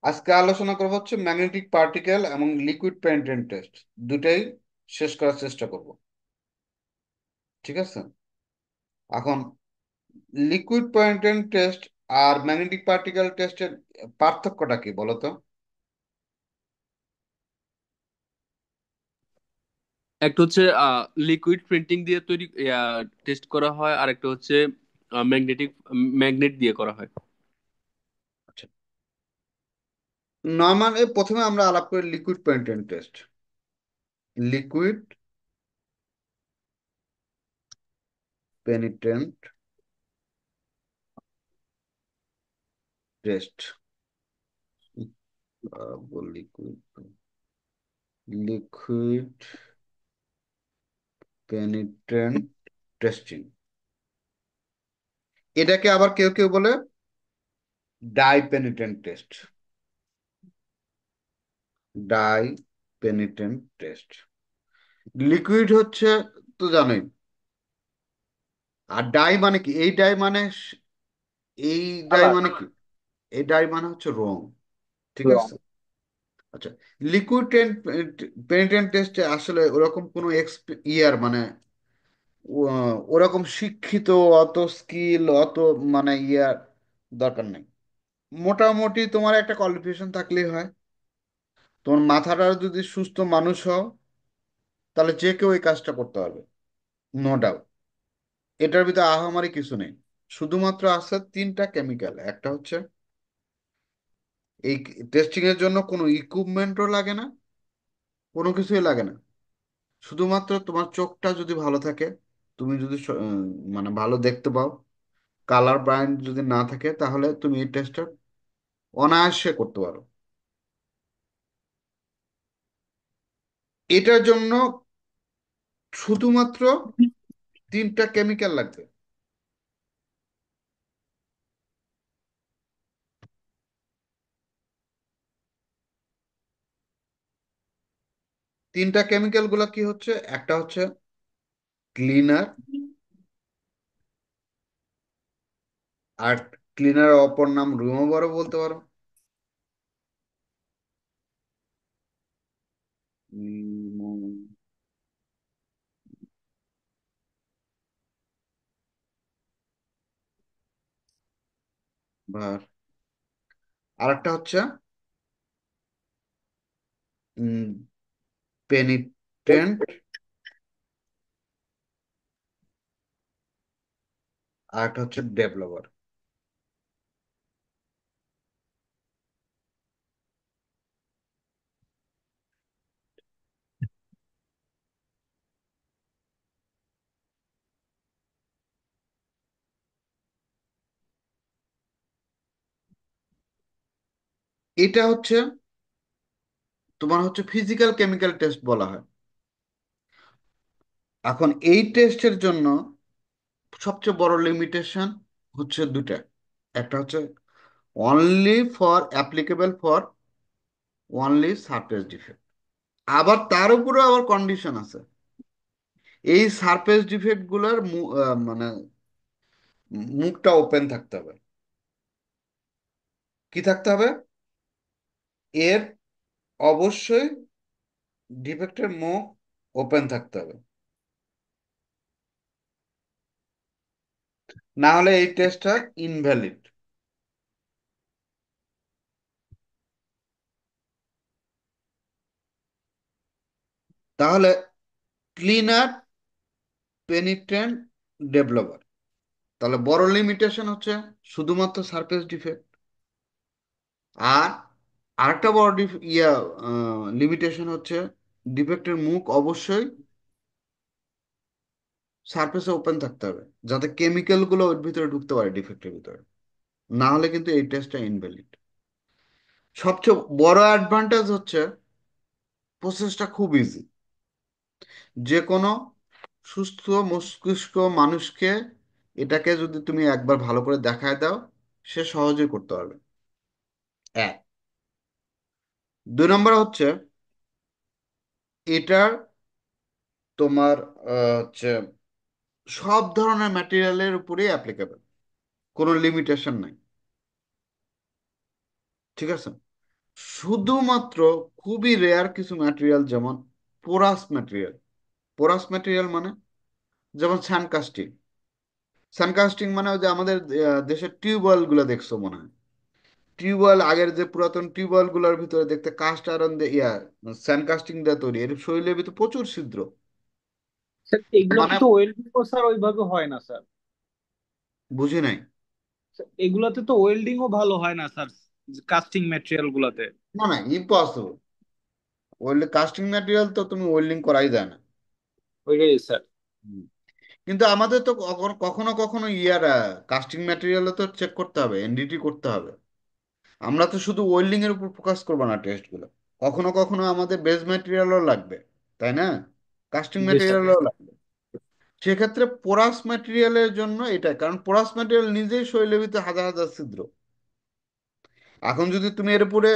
আজকে আলোচনা করবো হচ্ছে ম্যাগনেটিক পার্টিকেল এবং লিকুইড পেনিট্রেন্ট টেস্ট। দুটাই শেষ করার চেষ্টা করব। ঠিক আছে। এখন লিকুইড পেনিট্রেন্ট টেস্ট আর ম্যাগনেটিক পার্টিকেল টেস্টের পার্থক্যটা কি বলো তো? একটা হচ্ছে লিকুইড প্রিন্টিং দিয়ে তৈরি টেস্ট করা হয়, আর একটা হচ্ছে ম্যাগনেটিক ম্যাগনেট দিয়ে করা হয়। আচ্ছা, নর্মাল প্রথমে আমরা আলাপ করি liquid penetrant test. Liquid penetrant test, liquid liquid penetrant testing, এটাকে আবার কেউ কেউ বলে dye penetrant test. Dye penetrant test. Liquid হচ্ছে তো জানোই। আর ডাই মানে কি? এই ডাই মানে এই ডাই কালার। মানে কি? এই ডাই মানে হচ্ছে রং। ঠিক রং। আছে। আচ্ছা, লিকুইড পেনিট্রেন্ট টেস্টে আসলে ওরকম কোনো মানে ওরকম শিক্ষিত, অত স্কিল, অত মানে দরকার নেই। মোটামুটি তোমার একটা কোয়ালিফিকেশন থাকলেই হয়। তোমার মাথাটা যদি সুস্থ মানুষ হও, তাহলে যে কেউ এই কাজটা করতে পারবে, নো ডাউট। এটার ভিতরে আহামরি কিছু নেই। শুধুমাত্র আছে তিনটা কেমিক্যাল। একটা হচ্ছে, এই টেস্টিং এর জন্য কোনো ইকুইপমেন্টও লাগে না, কোনো কিছুই লাগে না। শুধুমাত্র তোমার চোখটা যদি ভালো থাকে, তুমি যদি মানে ভালো দেখতে পাও, কালার ব্লাইন্ড যদি না থাকে, তাহলে তুমি এই টেস্টটা অনায়াসে করতে পারো। এটার জন্য শুধুমাত্র তিনটা কেমিক্যাল লাগবে। তিনটা কেমিক্যাল গুলা কি হচ্ছে? একটা হচ্ছে ক্লিনার, আর ক্লিনার অপর নাম রিমুভারও বলতে পারো। আর একটা হচ্ছে পেনিট্রেন্ট, আর একটা হচ্ছে ডেভেলপার। এটা হচ্ছে তোমার হচ্ছে ফিজিক্যাল কেমিক্যাল টেস্ট বলা হয়। এখন এই টেস্টের জন্য সবচেয়ে বড় লিমিটেশন হচ্ছে দুটা। একটা হচ্ছে only for applicable for only surface defect. আবার তার উপরে আবার কন্ডিশন আছে। এই সারফেস ডিফেক্ট গুলার মানে মুখটা ওপেন থাকতে হবে। কি থাকতে হবে? এর অবশ্যই ডিফেক্টের মুখ ওপেন থাকতে হবে, না হলে এই টেস্টটা ইনভ্যালিড। তাহলে ক্লিনার, পেনিট্রেন্ট, ডেভেলপার। তাহলে বড় লিমিটেশন হচ্ছে শুধুমাত্র সারফেস ডিফেক্ট। আর আরেকটা বড় লিমিটেশন হচ্ছে ডিফেক্টের মুখ অবশ্যই সারফেসে ওপেন থাকতে হবে, যাতে কেমিক্যাল গুলো ওর ভিতরে ঢুকতে পারে ডিফেক্টের ভিতরে। না হলে কিন্তু এই টেস্টটা ইনভ্যালিড। সবচেয়ে বড় অ্যাডভান্টেজ হচ্ছে প্রসেসটা খুব ইজি। যে কোনো সুস্থ মস্তিষ্ক মানুষকে এটাকে যদি তুমি একবার ভালো করে দেখায় দাও, সে সহজেই করতে পারবে। এক। দুই নম্বর হচ্ছে, এটার তোমার হচ্ছে সব ধরনের ম্যাটেরিয়ালের উপরেই অ্যাপ্লিকেবল, কোনো লিমিটেশন নাই। ঠিক আছে। শুধুমাত্র খুবই রেয়ার কিছু ম্যাটেরিয়াল, যেমন পোরাস ম্যাটেরিয়াল। পোরাস ম্যাটেরিয়াল মানে যেমন স্যান্ডকাস্টিং। স্যান্ডকাস্টিং মানে ওই যে আমাদের দেশের টিউবওয়েল গুলো দেখছো মনে হয়। টিউবওয়েল, আগের যে পুরাতন টিউবওয়েল গুলোর ভিতরে দেখতে কাস্ট আয়রন দিয়ে স্যান্ডকাস্টিং দিয়ে তৈরি, এর শরীরের ভিতরে প্রচুর ছিদ্র। স্যার এগুলাতে মানে তো ওয়েল্ডিং স্যার ওইভাবে হয় না স্যার। বুঝি নাই। স্যার, এগুলাতে তো ওয়েল্ডিংও ভালো হয় না স্যার, কাস্টিং ম্যাটেরিয়াল গুলাতে। না না, ইম্পসিবল। কাস্টিং ম্যাটেরিয়াল তো তুমি ওয়েল্ডিং করাই যায় না। ওইটাই স্যার। হুম। কিন্তু আমাদের তো কখনো কখনো কাস্টিং ম্যাটেরিয়ালও তো চেক করতে হবে, এনডিটি করতে হবে। আমরা তো শুধু ওয়েল্ডিং এর উপর ফোকাস করবো না টেস্টগুলো। কখনো কখনো আমাদের বেস ম্যাটেরিয়ালও লাগবে, তাই না? কাস্টিং জি স্যার। ম্যাটেরিয়ালও লাগবে। সেক্ষেত্রে পোরাস ম্যাটেরিয়ালের জন্য এটা, কারণ পোরাস ম্যাটেরিয়াল নিজেই শরীরের ভিতরে হাজার হাজার ছিদ্র। এখন যদি তুমি এর উপরে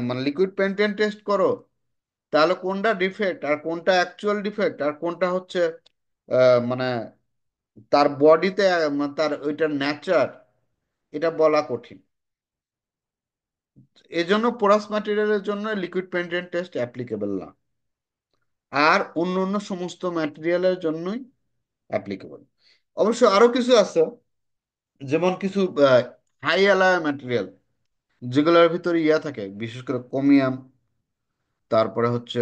মানে লিকুইড পেন্টেন্ট টেস্ট করো, তাহলে কোনটা ডিফেক্ট আর কোনটা অ্যাকচুয়াল ডিফেক্ট আর কোনটা হচ্ছে মানে তার বডিতে, তার ওইটার ন্যাচার, এটা বলা কঠিন। এজন্য পোরাস ম্যাটেরিয়ালের জন্য লিকুইড পেন্টেন্ট টেস্ট অ্যাপ্লিকেবল না। আর অন্য অন্য সমস্ত ম্যাটেরিয়ালের জন্যই অ্যাপ্লিকেবল। অবশ্য আরো কিছু আছে, যেমন কিছু হাই অ্যালয় ম্যাটেরিয়াল, যেগুলোর ভিতরে থাকে, বিশেষ করে ক্রোমিয়াম, তারপরে হচ্ছে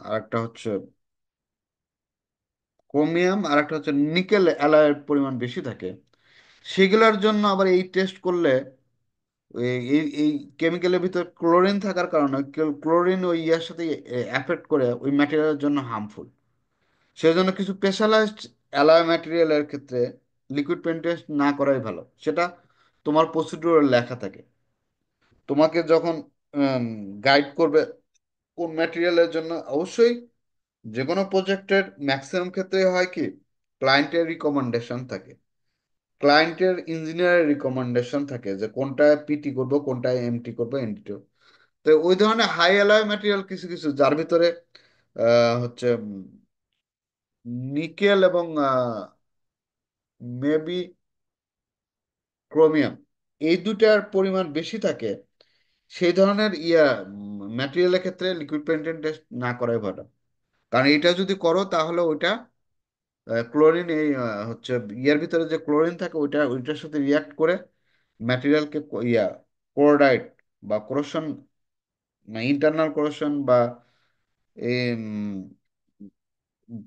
আরেকটা হচ্ছে ক্রোমিয়াম, আর একটা হচ্ছে নিকেল অ্যালয়ের পরিমাণ বেশি থাকে। সেগুলোর জন্য আবার এই টেস্ট করলে এই কেমিক্যালের ভিতর ক্লোরিন থাকার কারণে ক্লোরিন ওই ইয়ার সাথে অ্যাফেক্ট করে, ওই ম্যাটেরিয়ালের জন্য হার্মফুল। সেজন্য কিছু স্পেশালাইজড অ্যালয় ম্যাটেরিয়ালের ক্ষেত্রে লিকুইড পেইন্ট টেস্ট না করাই ভালো। সেটা তোমার প্রসিডিউরে লেখা থাকে। তোমাকে যখন গাইড করবে কোন ম্যাটেরিয়ালের জন্য, অবশ্যই যে কোনো প্রজেক্টের ম্যাক্সিমাম ক্ষেত্রে হয় কি, ক্লায়েন্টের রিকমেন্ডেশন থাকে, ক্লায়েন্টের ইঞ্জিনিয়ারের রিকমেন্ডেশন থাকে যে কোনটায় পিটি করবো, কোনটায় এমটি করবো, এনটি। তো ওই ধরনের হাই অ্যালয় ম্যাটেরিয়াল কিছু কিছু, যার ভিতরে হচ্ছে নিকেল এবং মেবি ক্রোমিয়াম, এই দুটার পরিমাণ বেশি থাকে, সেই ধরনের ম্যাটেরিয়ালের ক্ষেত্রে লিকুইড পেইন্টেন্ট টেস্ট না করাই ভালো। কারণ এটা যদি করো তাহলে ওইটা ক্লোরিন, এই হচ্ছে ইয়ার ভিতরে যে ক্লোরিন থাকে, ওইটার সাথে রিয়াক্ট করে ম্যাটেরিয়ালকে ক্লোরাইড বা কোরোশন, ইন্টারনাল কোরোশন বা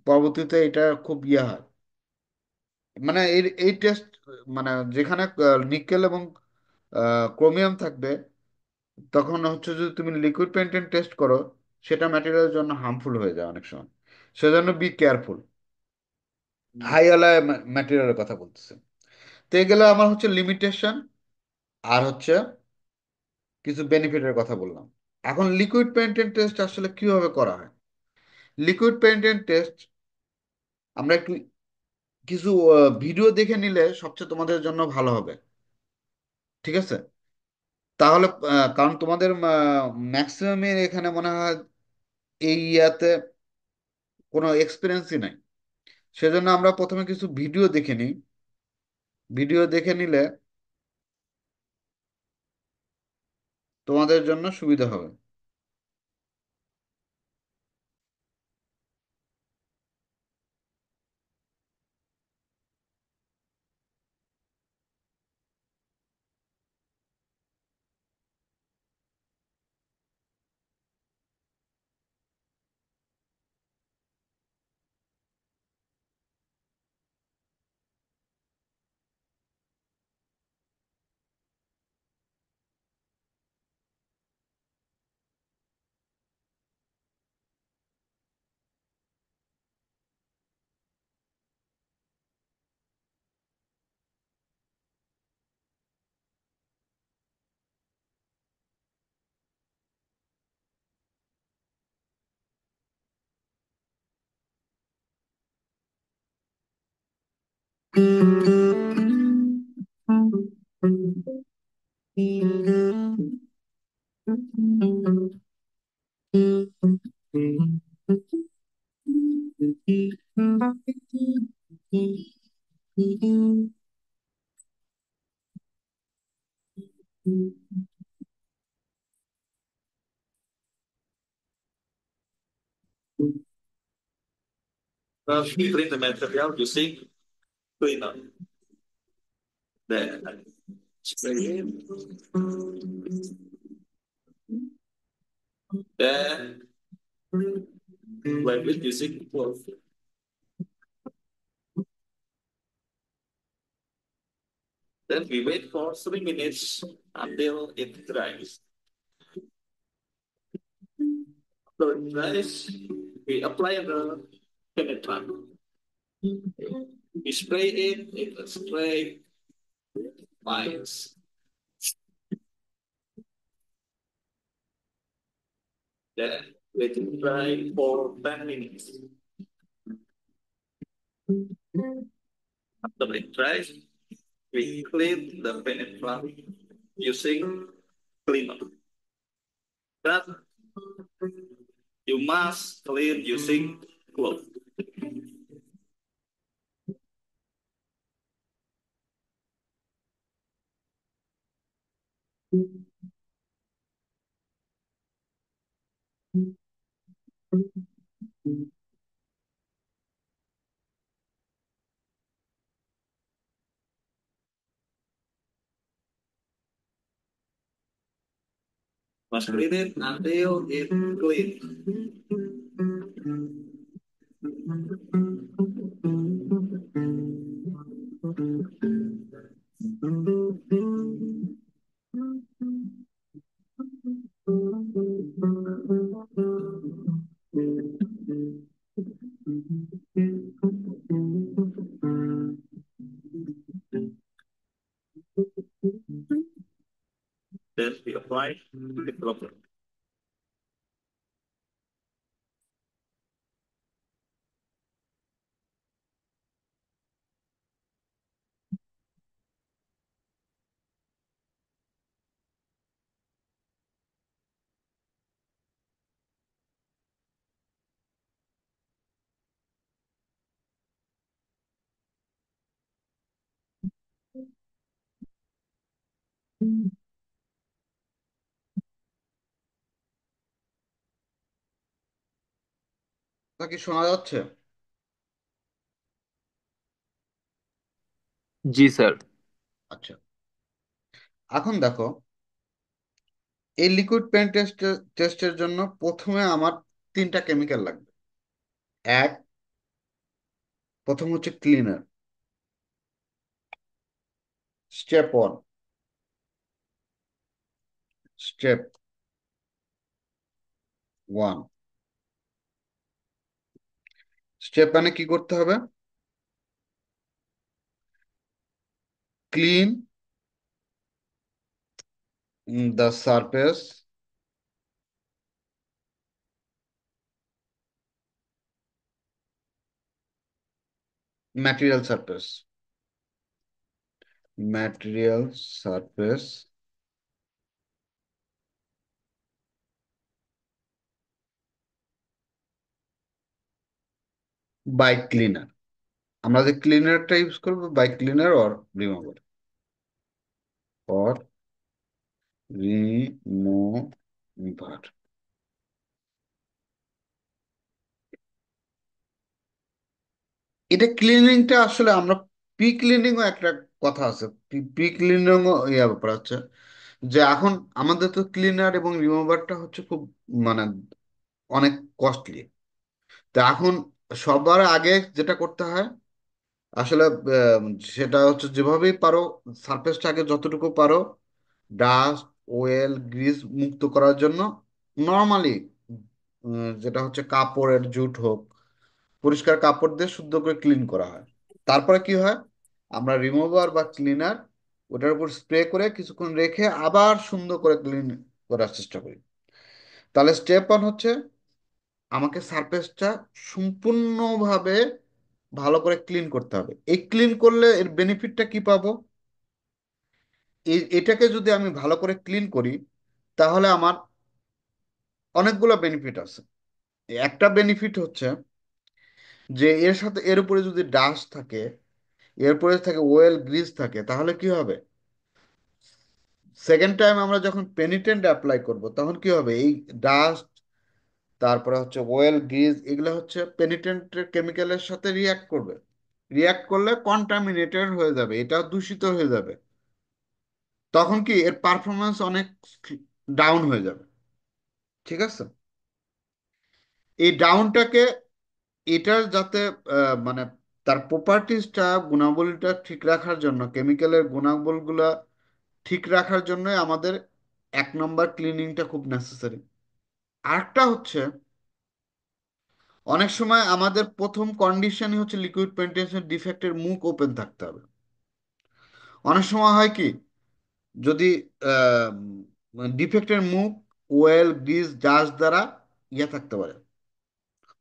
পরবর্তীতে এটা খুব হয়। মানে এই টেস্ট, মানে যেখানে নিকেল এবং ক্রোমিয়াম থাকবে, তখন হচ্ছে যদি তুমি লিকুইড পেন্টেন্ট টেস্ট করো, সেটা ম্যাটেরিয়ালের জন্য হার্মফুল হয়ে যায় অনেক সময়। সেজন্য বি কেয়ারফুল। হাই অ্যালয় ম্যাটেরিয়ালের কথা বলতেছে। তো এগুলো আমার হচ্ছে লিমিটেশন, আর হচ্ছে কিছু বেনিফিটের কথা বললাম। এখন লিকুইড পেন্টেন্ট টেস্ট আসলে কিভাবে করা হয়? লিকুইড পেন্টেন্ট টেস্ট আমরা একটু কিছু ভিডিও দেখে নিলে সবচেয়ে তোমাদের জন্য ভালো হবে। ঠিক আছে? তাহলে কারণ তোমাদের ম্যাক্সিমামের এখানে মনে হয় এই কোনো এক্সপিরিয়েন্সই নাই। সেজন্য আমরা প্রথমে কিছু ভিডিও দেখে নিই। ভিডিও দেখে নিলে তোমাদের জন্য সুবিধা হবে। We clean the material using cleaner. Then spray it. Then wipe it using cloth. Then we wait for 3 minutes until it dries. After it dries, we apply the penetrant. We spray it in the spray lines. Then let it dry for 10 minutes. After it dries, we clean the penetrant using cleaner. But you must clean using cloth. Must clean it until it clean. Then we apply the rubber. তা কি শোনা যাচ্ছে? জি sir. আচ্ছা, এখন দেখো, এই liquid pen টেস্টের জন্য প্রথমে আমার তিনটা কেমিক্যাল লাগবে। এক, প্রথম হচ্ছে cleaner, step one. Step one, step ওয়ানে কি করতে হবে? Clean the surface material surface, material surface by cleaner. আমরা যে ক্লিনারটা ইউজ করবো, by cleaner or remover, or remover. এটা ক্লিনিংটা আসলে আমরা প্রি ক্লিনিংও একটা কথা আছে, প্রি ক্লিনিংও ইয়া ব্যাপার আছে, যে এখন আমাদের তো ক্লিনার এবং রিমুভারটা হচ্ছে খুব মানে অনেক কস্টলি। তো এখন সবার আগে যেটা করতে হয় আসলে, আহ, সেটা হচ্ছে যেভাবেই পারো সারফেসটাকে যতটুকু পারো ডাস্ট, ওয়েল, গ্রিস মুক্ত করার জন্য নর্মালি যেটা হচ্ছে কাপড়ের জুট হোক, পরিষ্কার কাপড় দিয়ে শুদ্ধ করে ক্লিন করা হয়। তারপরে কি হয়, আমরা রিমুভার বা ক্লিনার ওটার উপর স্প্রে করে কিছুক্ষণ রেখে আবার সুন্দর করে ক্লিন করার চেষ্টা করি। তাহলে স্টেপ ওয়ান হচ্ছে আমাকে সারফেসটা সম্পূর্ণভাবে ভালো করে ক্লিন করতে হবে। এই ক্লিন করলে এর বেনিফিটটা কি পাবো? এটাকে যদি আমি ভালো করে ক্লিন করি তাহলে আমার অনেকগুলো বেনিফিট আছে। একটা বেনিফিট হচ্ছে যে এর সাথে এর উপরে যদি ডাস্ট থাকে, এরপরে থাকে ওয়েল গ্রিজ থাকে, তাহলে কি হবে? সেকেন্ড টাইম আমরা যখন পেনিটেন্ট অ্যাপ্লাই করব তখন কি হবে? এই ডাস্ট তারপরে হচ্ছে ওয়েল, গ্রিজ, এগুলো হচ্ছে পেনিট্রেন্ট কেমিক্যালের সাথে রিয়াক্ট করবে। রিয়াক্ট করলে কন্টামিনেটেড হয়ে যাবে, এটা দূষিত হয়ে যাবে। তখন কি এর পারফরমেন্স অনেক ডাউন হয়ে যাবে। ঠিক আছে? এই ডাউনটাকে, এটার যাতে মানে তার প্রপার্টিসটা, গুণাবলীটা ঠিক রাখার জন্য, কেমিক্যালের গুণাবলীগুলা ঠিক রাখার জন্য আমাদের 1 নম্বর ক্লিনিংটা খুব নেসেসারি। আরেকটা হচ্ছে, অনেক সময় আমাদের প্রথম কন্ডিশনই হচ্ছে লিকুইড পেন্টেশন ডিফেক্টের মুখ ওপেন থাকতে হবে। অনেক সময় হয় কি, যদি ডিফেক্টের মুখ ওয়েল, গ্রিজ, ডাস্ট দ্বারা থাকতে পারে,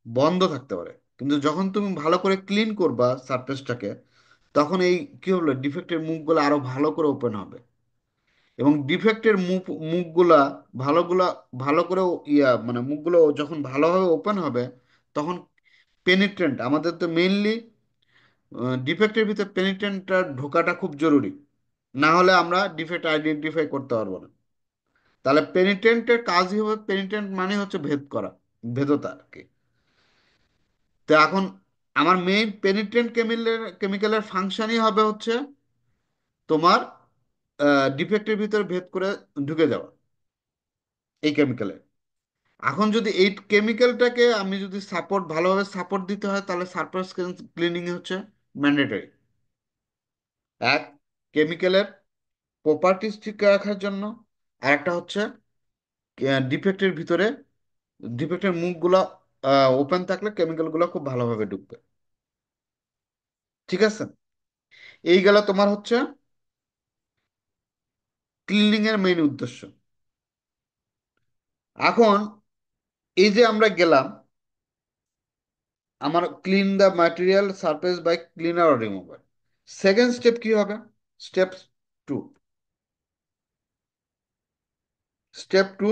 বন্ধ থাকতে পারে। কিন্তু যখন তুমি ভালো করে ক্লিন করবা সারফেসটাকে, তখন এই কি হলো, ডিফেক্টের মুখগুলো আরো ভালো করে ওপেন হবে। এবং ডিফেক্টের মুখগুলা ভালোগুলা ভালো করে মানে মুখগুলো যখন ভালোভাবে ওপেন হবে, তখন পেনিট্রেন্ট, আমাদের তো মেইনলি ডিফেক্টের ভিতরে পেনিট্রেন্টটা ঢোকাটা খুব জরুরি। না হলে আমরা ডিফেক্ট আইডেন্টিফাই করতে পারবো না। তাহলে পেনিট্রেন্টের কাজই হবে, পেনিট্রেন্ট মানে হচ্ছে ভেদ করা, ভেদতা আর কি। তো এখন আমার মেইন পেনিট্রেন্ট কেমিক্যালের ফাংশনই হবে হচ্ছে তোমার ডিফেক্টের ভিতরে ভেদ করে ঢুকে যাওয়া এই কেমিক্যালে। এখন যদি এই কেমিক্যালটাকে আমি যদি সাপোর্ট, ভালোভাবে সাপোর্ট দিতে হয়, তাহলে সারফেস ক্লিনিং হচ্ছে ম্যান্ডেটরি। এক, কেমিক্যালের প্রপার্টিস ঠিক রাখার জন্য। আর একটা হচ্ছে ডিফেক্টের ভিতরে, ডিফেক্টের মুখগুলো ওপেন থাকলে কেমিক্যালগুলো খুব ভালোভাবে ঢুকবে। ঠিক আছে? এই গেল তোমার হচ্ছে ক্লিনিং এর মেইন উদ্দেশ্য। এখন এই যে আমরা গেলাম, আমার clean the material surface by cleaner or remover. Second step কি হবে? Step two. Step two,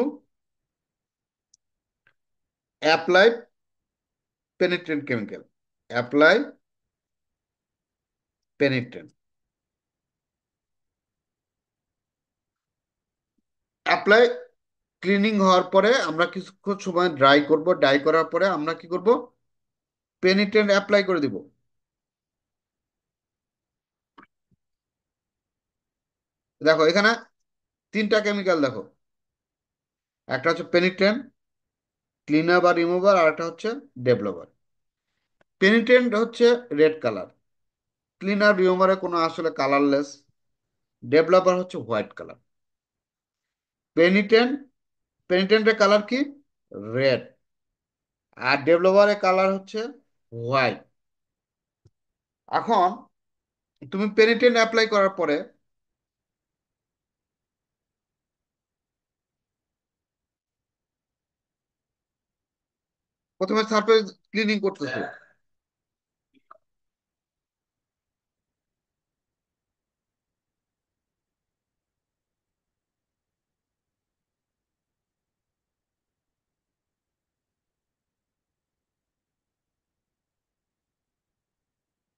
apply penetrant chemical. Apply penetrant. Apply, cleaning হওয়ার পরে আমরা কিছুক্ষণ সময় ড্রাই করব। ড্রাই করার পরে আমরা কি করব? পেনিট্রেন্ট অ্যাপ্লাই করে দিব। দেখো এখানে 3টা কেমিক্যাল দেখো, একটা হচ্ছে পেনিট্রেন্ট, ক্লিনার বা রিমুভার, আর একটা হচ্ছে ডেভেলপার। পেনিট্রেন্ট হচ্ছে রেড কালার, ক্লিনার রিমুভারে কোনো আসলে কালারলেস, ডেভেলপার হচ্ছে হোয়াইট কালার। পেনিট্রেন্ট, পেনিট্রেন্টের কালার কি? রেড। আর ডেভেলপারের কালার হচ্ছে হোয়াইট। এখন তুমি পেনিট্রেন্ট অ্যাপ্লাই করার পরে প্রথমে সারফেস ক্লিনিং করতেছো।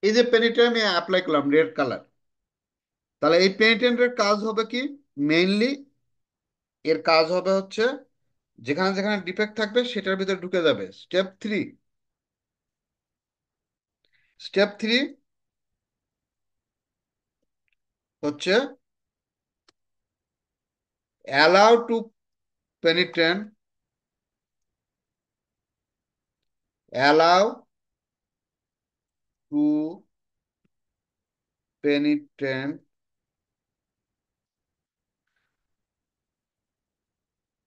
এই যে পেনিট্রেন্ট আমি অ্যাপ্লাই করলাম রেড কালার, তাহলে এই পেনিট্রেন্টের কাজ হবে কি? মেইনলি এর কাজ হবে হচ্ছে যেখানে যেখানে ডিফেক্ট থাকবে সেটার ভিতরে ঢুকে যাবে। Step three. স্টেপ থ্রি হচ্ছে allow to penetrant, allow to penetrant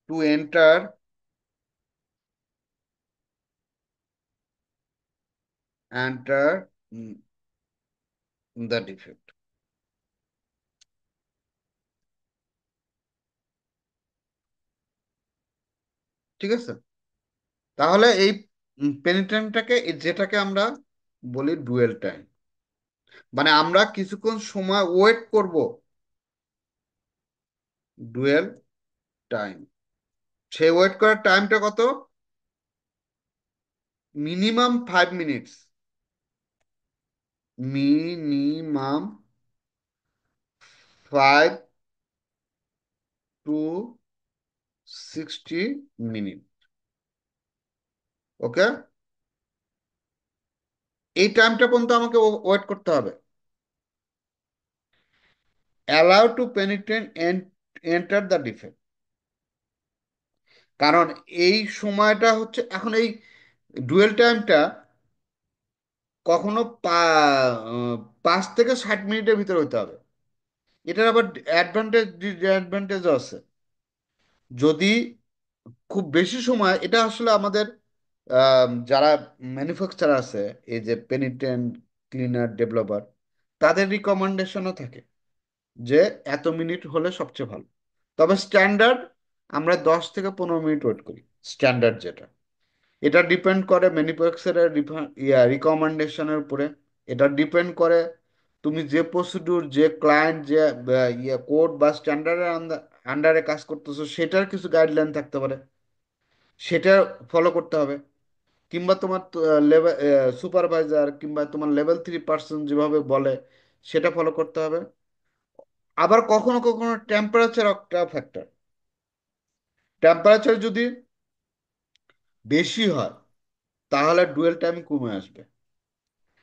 to enter enter the defect. ঠিক আছে? তাহলে এই পেনিট্রেন্টটাকে, যেটাকে আমরা বলি ডুয়েল টাইম, মানে আমরা কিছুক্ষণ সময় ওয়েট করব। ডুয়েল টাইম, সেই ওয়েট করার টাইমটা কত? Minimum 5 minutes. Minimum 5 to 60 minute. Okay, এই টাইমটা পর্যন্ত আমাকে ওয়েট করতে হবে। Allow to penetrant enter the defect, কারণ এই সময়টা হচ্ছে এখন এই ডুয়েল টাইমটা কখনো 5 থেকে 60 মিনিটের ভিতরে হইতে হবে। এটার আবার অ্যাডভান্টেজ ডিসঅ্যাডভান্টেজও আছে। যদি খুব বেশি সময়, এটা আসলে আমাদের যারা ম্যানুফ্যাকচার আছে, এই যে পেনিট্রেন্ট ক্লিনার ডেভেলপার, তাদের রিকমেন্ডেশনও থাকে যে এত মিনিট হলে সবচেয়ে ভালো। তবে স্ট্যান্ডার্ড আমরা 10 থেকে 15 মিনিট ওয়েট করি, স্ট্যান্ডার্ড যেটা। এটা ডিপেন্ড করে ম্যানুফ্যাকচারের রিকমেন্ডেশনের উপরে। এটা ডিপেন্ড করে তুমি যে প্রসিডিউর, যে ক্লায়েন্ট, যে কোড বা স্ট্যান্ডার্ডের আন্ডারে কাজ করতেছো, সেটার কিছু গাইডলাইন থাকতে পারে, সেটা ফলো করতে হবে। কিংবা তোমার লেভেল সুপারভাইজার কিংবা তোমার লেভেল 3 পার্সন যেভাবে বলে, সেটা ফলো করতে হবে। আবার কখনো কখনো টেম্পারেচার একটা ফ্যাক্টর। টেম্পারেচার যদি বেশি হয় তাহলে ডুয়েল টাইম কমে আসবে,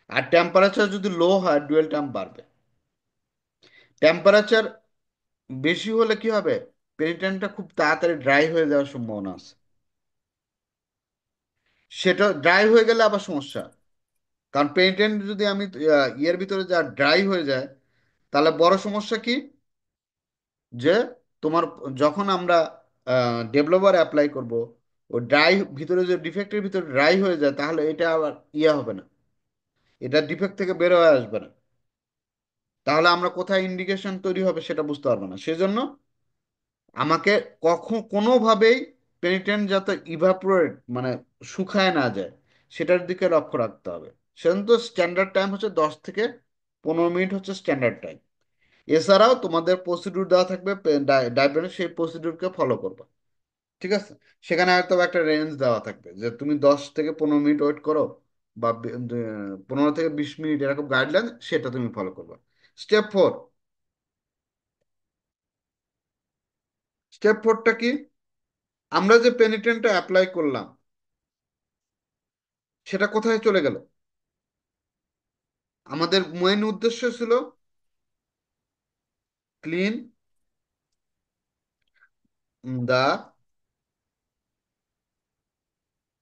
আর টেম্পারেচার যদি লো হয় ডুয়েল টাইম বাড়বে। টেম্পারেচার বেশি হলে কি হবে, পেনিট্রেন্টটা খুব তাড়াতাড়ি ড্রাই হয়ে যাওয়ার সম্ভাবনা আছে। সেটা ড্রাই হয়ে গেলে আবার সমস্যা, কারণ পেনিট্রেন্ট যদি আমি ইয়ের ভিতরে যা ড্রাই হয়ে যায়, তাহলে বড় সমস্যা কি, যে তোমার যখন আমরা ডেভেলপার অ্যাপ্লাই করব, ও ড্রাই ভিতরে যে ডিফেক্টের ভিতরে ড্রাই হয়ে যায়, তাহলে এটা আবার ইয়ে হবে না, এটা ডিফেক্ট থেকে বের হয়ে আসবে না। তাহলে আমরা কোথায় ইন্ডিকেশন তৈরি হবে সেটা বুঝতে পারবো না। সেজন্য আমাকে কোনোভাবেই পেনিট্রেন্ট যাতে ইভাপোরেট মানে শুকায় না যায়, সেটার দিকে লক্ষ্য রাখতে হবে। সেজন্য তো স্ট্যান্ডার্ড টাইম হচ্ছে 10 থেকে 15 মিনিট হচ্ছে স্ট্যান্ডার্ড টাইম। এছাড়াও তোমাদের প্রসিডিউর দেওয়া থাকবে ডায়াবেটিস, সেই প্রসিডিউরকে ফলো করবে। ঠিক আছে, সেখানে হয়তো একটা রেঞ্জ দেওয়া থাকবে যে তুমি 10 থেকে 15 মিনিট ওয়েট করো, বা 15 থেকে 20 মিনিট, এরকম গাইডলাইন, সেটা তুমি ফলো করবে। স্টেপ 4। স্টেপ 4টা কি, আমরা যে পেনিট্রেন্টটা অ্যাপ্লাই করলাম সেটা কোথায় চলে গেল? আমাদের মেইন উদ্দেশ্য ছিল ক্লিন দা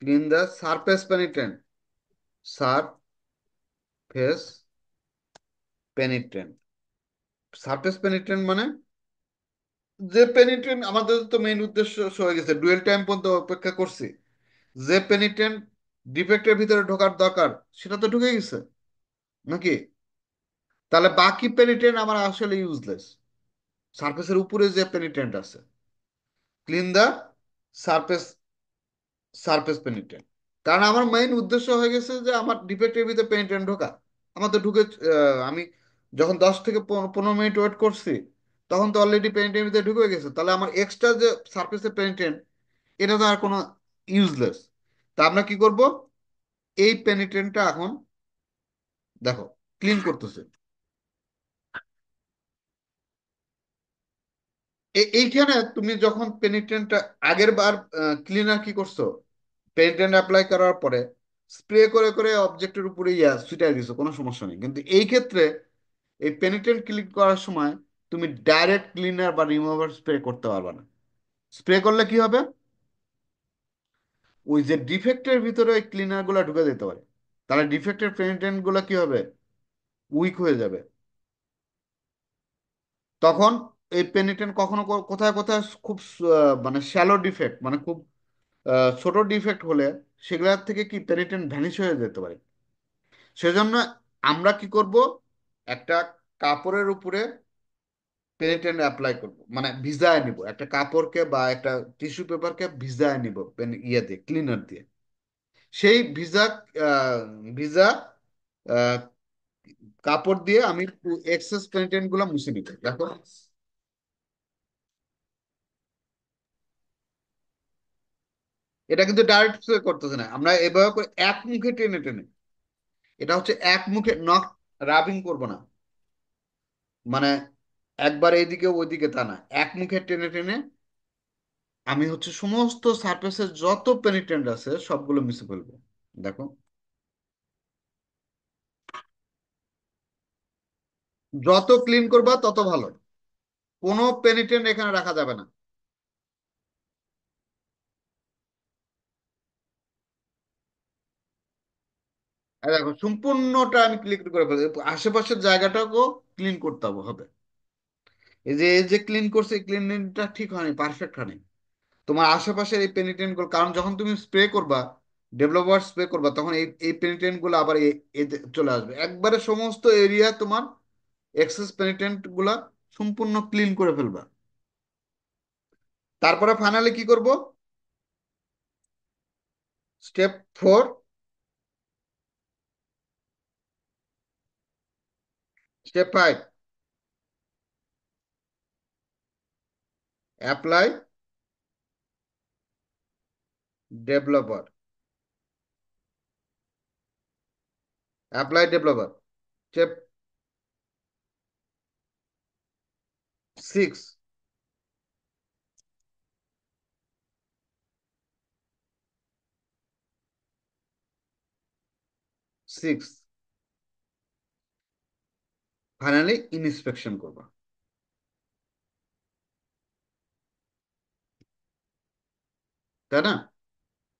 ক্লিন দা সারফেস পেনিট্রেন্ট, সারফেস পেনিট্রেন্ট। সারফেস পেনিট্রেন্ট মানে যে পেনিট্রেন্ট, আমাদের তো মেইন উদ্দেশ্য হয়ে গেছে, ডুয়েল টাইম পর্যন্ত অপেক্ষা করছি, যে পেনিট্রেন্ট ডিফেক্টের ভিতরে ঢোকার দরকার সেটা তো ঢুকে গেছে নাকি? তাহলে বাকি পেনিট্রেন্ট আমার আসলে ইউজলেস। সারফেসের উপরে যে পেনিট্রেন্ট আছে, ক্লিন দা সারফেস সারফেস পেনিট্রেন্ট, কারণ আমার মেইন উদ্দেশ্য হয়ে গেছে যে আমার ডিফেক্টের ভিতরে পেনিট্রেন্ট ঢোকা। আমার তো ঢুকে আমি যখন 10 থেকে 15 মিনিট ওয়েট করছি, তখন তো অলরেডি পেনিট্রেন্টের ভিতরে ঢুকে গেছে। তাহলে আমার এক্সট্রা যে সারফেসের পেনিট্রেন্ট, এটা তো আর কোনো ইউজলেস। তা আমরা কি করব, এই পেনিট্রেন্টটা এখন দেখো ক্লিন করতেছে। এইখানে তুমি যখন পেনিট্রেন্টটা আগের বার ক্লিনার কি করছো, পেনিট্রেন্ট অ্যাপ্লাই করার পরে স্প্রে করে করে অবজেক্টের উপরে ছিটাই দিছো, কোনো সমস্যা নেই। কিন্তু এই ক্ষেত্রে এই পেনিট্রেন্ট ক্লিন করার সময় তুমি ডাইরেক্ট ক্লিনার বা রিমুভার স্প্রে করতে পারবে না। স্প্রে করলে কি হবে, ওই যে ডিফেক্টের ভিতরে ওই ক্লিনার গুলা ঢুকে যেতে পারে, তাহলে ডিফেক্টের পেনিট্রেন্ট গুলা কি হবে, উইক হয়ে যাবে। তখন এই পেনিট্রেন্ট কখনো কোথায় কোথায় খুব মানে শ্যালো ডিফেক্ট, মানে খুব ছোট ডিফেক্ট হলে সেগুলোর থেকে কি পেনিট্রেন্ট ভ্যানিশ হয়ে যেতে পারে। সেজন্য আমরা কি করব, একটা কাপড়ের উপরে পেনিট্রেন্ট অ্যাপ্লাই করব, মানে ভিজায় নিব, একটা কাপড়কে বা একটা টিস্যু পেপারকে ভিজায় নিব ইয়ে দিয়ে, ক্লিনার দিয়ে। সেই আহ, ভিজা আহ, কাপড় দিয়ে আমি এক্সেস পেনিট্রেন্ট গুলো মুছে নিব। দেখো, এটা কিন্তু ডাইরেক্ট করতেছে না, আমরা এভাবে করে এক মুখে টেনে টেনে, এটা হচ্ছে এক মুখে, নখ রাবিং করব না, মানে একবার এইদিকে ওইদিকে তা না, এক মুখে টেনে টেনে আমি হচ্ছে সমস্ত সারফেসের যত পেনিট্রেন্ট আছে সবগুলো মুছে ফেলবো। দেখো, যত ক্লিন করবা তত ভালো, কোনো পেনিট্রেন্ট এখানে রাখা যাবে না। আর দেখো সম্পূর্ণটা আমি ক্লিক করে ফেলবো, আশেপাশের জায়গাটাকেও ক্লিন করতে হবে। এই যে ক্লিন করছে, এই ক্লিনটা ঠিক হয়নি, পারফেক্ট হয়নি। তোমার আশেপাশের এই পেনিট্রেন্ট গুলো, কারণ যখন তুমি স্প্রে করবা, ডেভেলপার স্প্রে করবা, তখন এই এই পেনিট্রেন্ট গুলো আবার এতে চলে আসবে। একবারে সমস্ত এরিয়া তোমার এক্সেস পেনিট্রেন্ট গুলা সম্পূর্ণ ক্লিন করে ফেলবা। তারপরে ফাইনালি কি করব? Step 4, step 5, apply developer, apply developer. Step 6, finally inspection করবা, তাই না?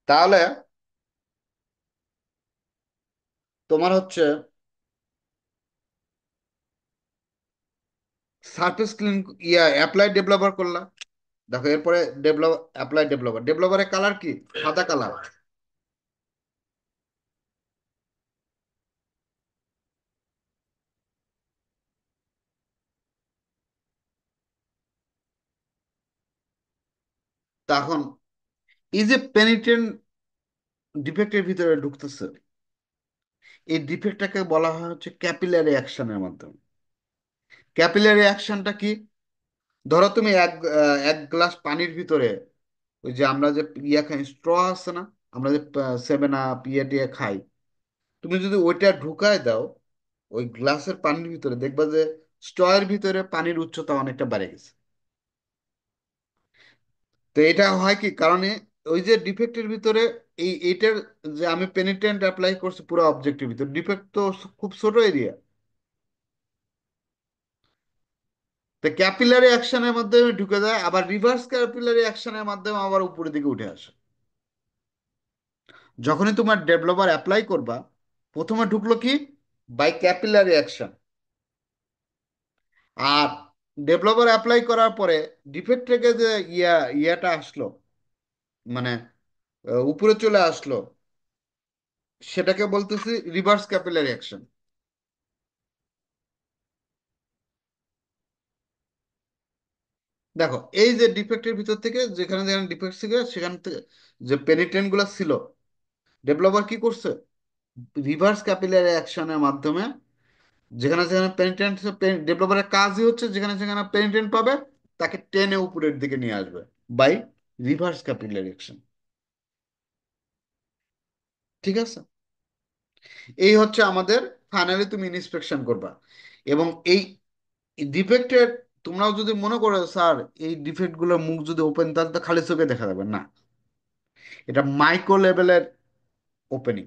তাহলে তোমার হচ্ছে সারফেস ক্লিন, অ্যাপ্লাই ডেভেলপার করলা। দেখো এরপরে অ্যাপ্লাই ডেভেলপার, ডেভেলপারের কালার কি? সাদা কালার। তখন এই যে পেনিট্রেন্ট ডিফেক্টের ভিতরে ঢুকতেছে, এই ডিফেক্টটাকে বলা হয় হচ্ছে ক্যাপিলারি অ্যাকশনের মাধ্যমে। ক্যাপিলারি অ্যাকশনটা কি? ধরো তুমি এক গ্লাস পানির ভিতরে, ওই যে আমরা যে ইয়া খাই, স্ট্র আছে না, আমরা যে 7 আপ ইয়ে টিয়ে খাই, তুমি যদি ওইটা ঢুকায় দাও ওই গ্লাসের পানির ভিতরে, দেখবা যে স্ট্রয়ের ভিতরে পানির উচ্চতা অনেকটা বেড়ে গেছে। তো এটা হয় কি কারণে? ওই যে ডিফেক্টের ভিতরে, এইটার যে আমি পেনিট্রেন্ট অ্যাপ্লাই করছি পুরো অবজেক্টের ভিতরে, ডিফেক্ট তো খুব ছোট এরিয়া। তো ক্যাপিলারি অ্যাকশনের মাধ্যমে ঢুকে যায়, আবার রিভার্স ক্যাপিলারি অ্যাকশনের মাধ্যমে আবার উপরের দিকে উঠে আসে। যখনই তোমার ডেভেলপার অ্যাপ্লাই করবা, প্রথমে ঢুকলো কি? By capillary action. আর ডেভেলপার অ্যাপ্লাই করার পরে ডিফেক্ট থেকে যে ইয়াটা আসলো, মানে উপরে চলে আসলো, সেটাকে বলতেছি রিভার্স ক্যাপিলারি অ্যাকশন। দেখো এই যে ডিফেক্টের ভিতর থেকে যেখানে যেখানে ডিফেক্ট ছিল সেখান থেকে যে পেনিট্রেন্ট গুলো ছিল, ডেভেলপার কি করছে? রিভার্স ক্যাপিলারি অ্যাকশনের মাধ্যমে যেখানে যেখানে পেনিট্রেন্ট, ডেভেলপারের কাজই হচ্ছে যেখানে যেখানে পেনিট্রেন্ট পাবে তাকে টেনে উপরের দিকে নিয়ে আসবে বাই রিভার্স ক্যাপিলারি অ্যাকশন। ঠিক আছে? এই হচ্ছে আমাদের, ফাইনালি তুমি ইন্সপেকশন করবা। এবং এই ডিফেক্টের, তোমরাও যদি মনে করো স্যার এই ডিফেক্ট গুলোর মুখ যদি ওপেন, তাহলে তো খালি চোখে দেখা যাবে না। এটা মাইক্রো লেভেলের ওপেনিং,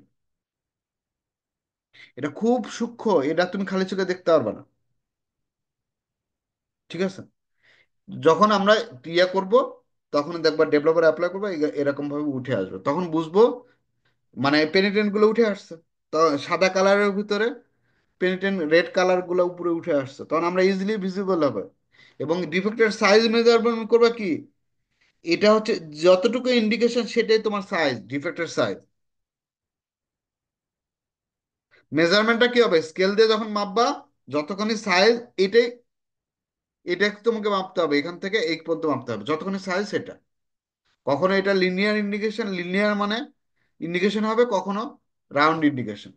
এটা খুব সূক্ষ্ম, এটা তুমি খালি চোখে দেখতে পারবে না। ঠিক আছে? যখন আমরা ইয়ে করব, তখন দেখবা ডেভেলপার অ্যাপ্লাই করবো, এরকম ভাবে উঠে আসবে, তখন বুঝবো মানে পেনিটেন্ট গুলো উঠে আসছে। তো সাদা কালারের ভিতরে পেনিটেন্ট রেড কালার গুলো উপরে উঠে আসছে, তখন আমরা ইজিলি ভিজিবল হবে। এবং ডিফেক্টের সাইজ মেজারমেন্ট করবা কি? এটা হচ্ছে যতটুকু ইন্ডিকেশন সেটাই তোমার সাইজ, ডিফেক্টের সাইজ। মেজারমেন্টটা কি হবে? স্কেল দিয়ে যখন মাপবা, যতখানি সাইজ, এটাই এটা তোমাকে মাপতে হবে, এখান থেকে এই পর্যন্ত মাপতে হবে, যতখানি সাইজ সেটা। কখনো এটা লিনিয়ার ইন্ডিকেশন, লিনিয়ার মানে ইন্ডিকেশন হবে, কখনো রাউন্ড ইন্ডিকেশন।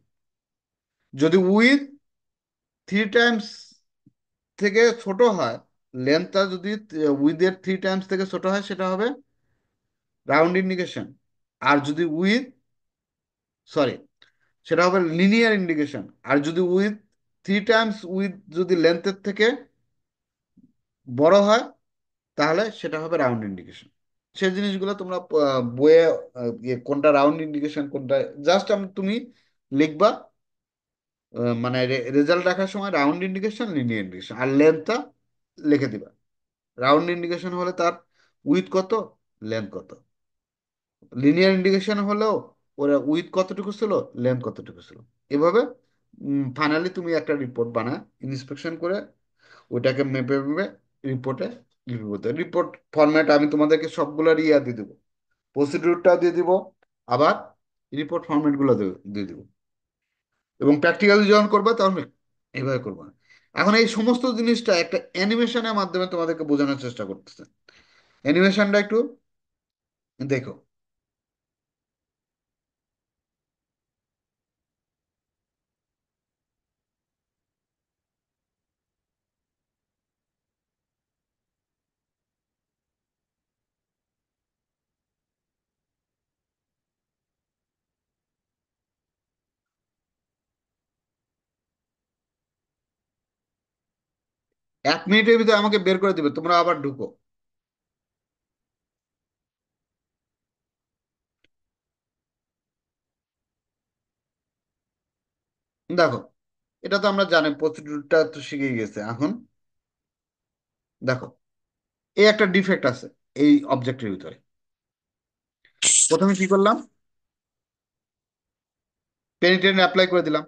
যদি উইথ 3 টাইমস থেকে ছোট হয়, লেন্থটা যদি উইথের 3 টাইমস থেকে ছোট হয়, সেটা হবে রাউন্ড ইন্ডিকেশন। আর যদি সরি সেটা হবে লিনিয়ার ইন্ডিকেশন। আর যদি উইথ 3 টাইমস যদি লেন্থের থেকে বড় হয়, তাহলে সেটা হবে রাউন্ড ইন্ডিকেশন। সেই জিনিসগুলো তোমরা বইয়ে কোনটা রাউন্ড ইন্ডিকেশন কোনটা, জাস্ট তুমি লিখবা মানে রেজাল্ট দেখার সময় রাউন্ড ইন্ডিকেশন লিনিয়ার ইন্ডিকেশন আর লেন্থটা লিখে দিবা। রাউন্ড ইন্ডিকেশন হলে তার উইথ কত, লেন্থ কত। লিনিয়ার ইন্ডিকেশন হলেও ওরা উইথ কতটুকু ছিল, লেন্থ কতটুকু ছিল। এভাবে ফাইনালি তুমি একটা রিপোর্ট বানায় ইন্সপেকশন করে ওইটাকে মেপে মেপে রিপোর্টে লিপি করতে। রিপোর্ট ফরম্যাট আমি তোমাদেরকে সবগুলোর ইয়া দিয়ে দেবো, প্রসিডিউরটাও দিয়ে দিব, আবার রিপোর্ট ফরম্যাটগুলো দিয়ে দিব। এবং প্র্যাকটিক্যালি যখন করবে তখন এইভাবে করবে। এখন এই সমস্ত জিনিসটা একটা অ্যানিমেশনের মাধ্যমে তোমাদেরকে বোঝানোর চেষ্টা করতেছে। অ্যানিমেশনটা একটু দেখো। 1 মিনিটের ভিতরে আমাকে বের করে দিবে, তোমরা আবার ঢুকো। দেখো, এটা তো আমরা জানি, প্রসিডিউরটা তো শিখে গেছে। এখন দেখো, এই একটা ডিফেক্ট আছে এই অবজেক্টের ভিতরে। প্রথমে কি করলাম, পেনিট্রেন্ট অ্যাপ্লাই করে দিলাম।